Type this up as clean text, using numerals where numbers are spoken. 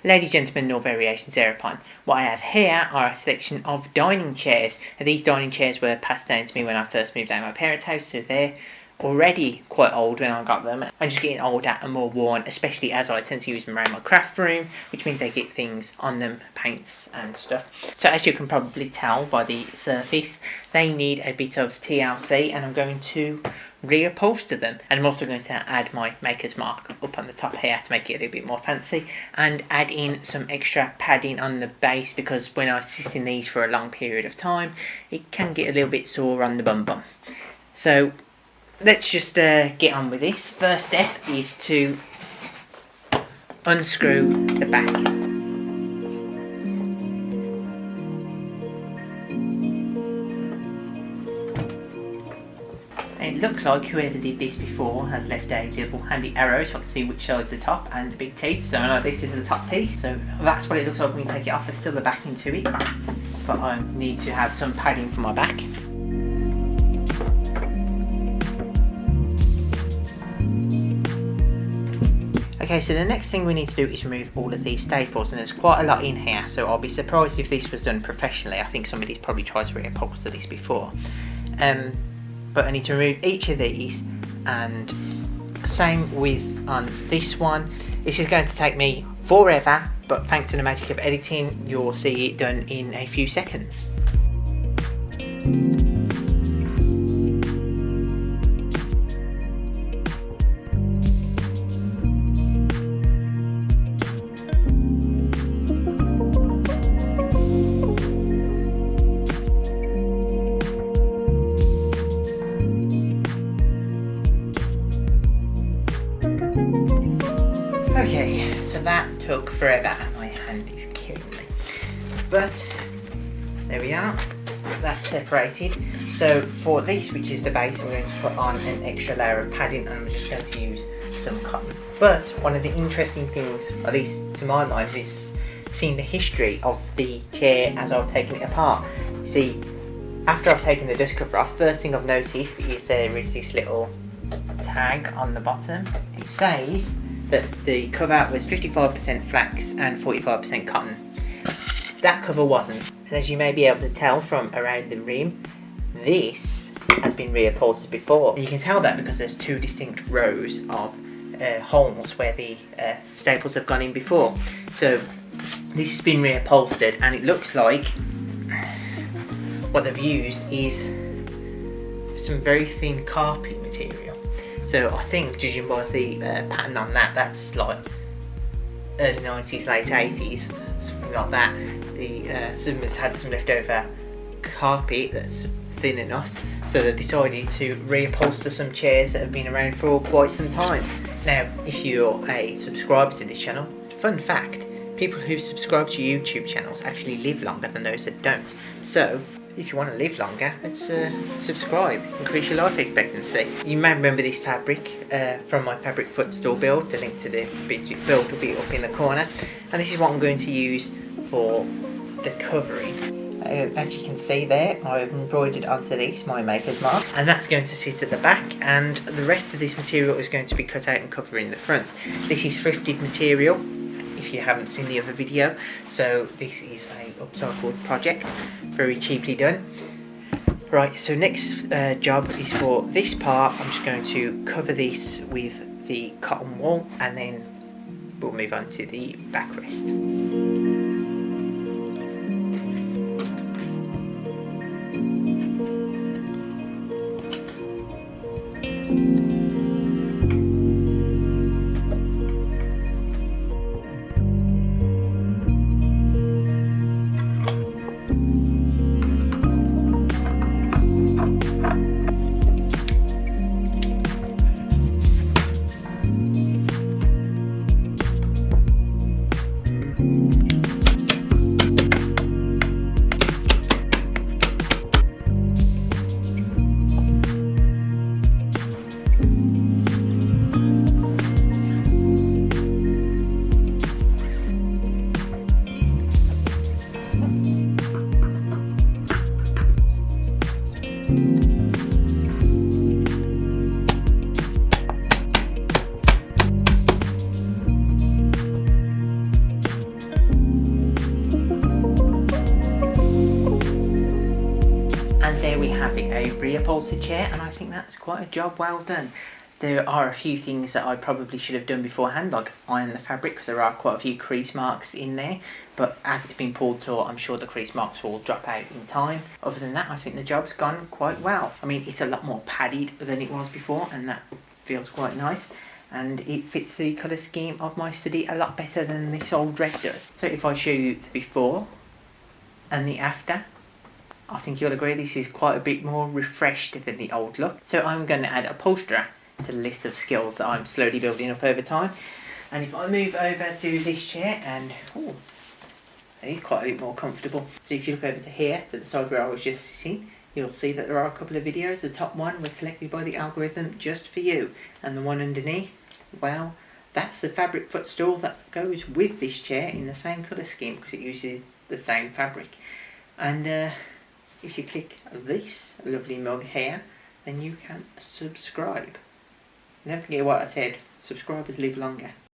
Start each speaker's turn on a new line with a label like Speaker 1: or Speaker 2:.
Speaker 1: Ladies, gentlemen, no variations thereupon. What I have here are a selection of dining chairs. Now, these dining chairs were passed down to me when I first moved out of my parents' house, so they're already quite old when I got them. I'm just getting older and more worn, especially as I tend to use them around my craft room, which means I get things on them, paints and stuff. So as you can probably tell by the surface, they need a bit of TLC, and I'm going to re-upholster them. And I'm also going to add my maker's mark up on the top here to make it a little bit more fancy, and add in some extra padding on the base, because when I sit in these for a long period of time, it can get a little bit sore on the bum. So let's just get on with this. First step is to unscrew the back. It looks like whoever did this before has left a little handy arrow so I can see which side's the top, and the big teeth. So I know this is the top piece, so that's what it looks like when you take it off. There's still the backing to it, but I need to have some padding for my back. Okay, so the next thing we need to do is remove all of these staples, and there's quite a lot in here, so I'll be surprised if this was done professionally. I think somebody's probably tried to re-upholster this before. But I need to remove each of these, and same with on this one. This is going to take me forever, but thanks to the magic of editing, you'll see it done in a few seconds. Okay, so that took forever and my hand is killing me. But there we are, that's separated. So for this, which is the base, I'm going to put on an extra layer of padding, and I'm just going to use some cotton. But one of the interesting things, at least to my mind, is seeing the history of the chair as I've taken it apart. See, after I've taken the dust cover off, first thing I've noticed is there is this little tag on the bottom. It says that the cover was 55% flax and 45% cotton. That cover wasn't, and as you may be able to tell from around the rim, this has been re-upholstered before. And you can tell that because there's two distinct rows of holes where the staples have gone in before. So this has been re-upholstered, and it looks like what they've used is some very thin carpet material. So I think, judging by the pattern on that, that's like early 90s, late 80s, something like that. Someone's had some leftover carpet that's thin enough, so they've decided to re-upholster some chairs that have been around for quite some time. Now, if you're a subscriber to this channel, fun fact, people who subscribe to YouTube channels actually live longer than those that don't. So if you want to live longer, let's subscribe, increase your life expectancy. You may remember this fabric from my fabric footstool build. The link to the build will be up in the corner, and this is what I'm going to use for the covering. As you can see there, I've embroidered onto this my maker's mark, and that's going to sit at the back, and the rest of this material is going to be cut out and covering the front. This is thrifted material, if you haven't seen the other video, so this is a upcycled project, very cheaply done. Right, so next job is for this part. I'm just going to cover this with the cotton wool, and then we'll move on to the backrest. a reupholstered chair, and I think that's quite a job well done. There are a few things that I probably should have done beforehand, like iron the fabric, because there are quite a few crease marks in there, but as it's been pulled taut, I'm sure the crease marks will drop out in time. Other than that, I think the job's gone quite well. I mean, it's a lot more padded than it was before, and that feels quite nice. And it fits the colour scheme of my study a lot better than this old red does. So if I show you the before and the after, I think you'll agree this is quite a bit more refreshed than the old look. So I'm going to add upholsterer to the list of skills that I'm slowly building up over time. And if I move over to this chair, and it is quite a bit more comfortable. So if you look over to here, to the side where I was just sitting, you'll see that there are a couple of videos. The top one was selected by the algorithm just for you, and the one underneath, well, that's the fabric footstool that goes with this chair in the same colour scheme because it uses the same fabric. And if you click this lovely mug here, then you can subscribe. Don't forget what I said, subscribers live longer.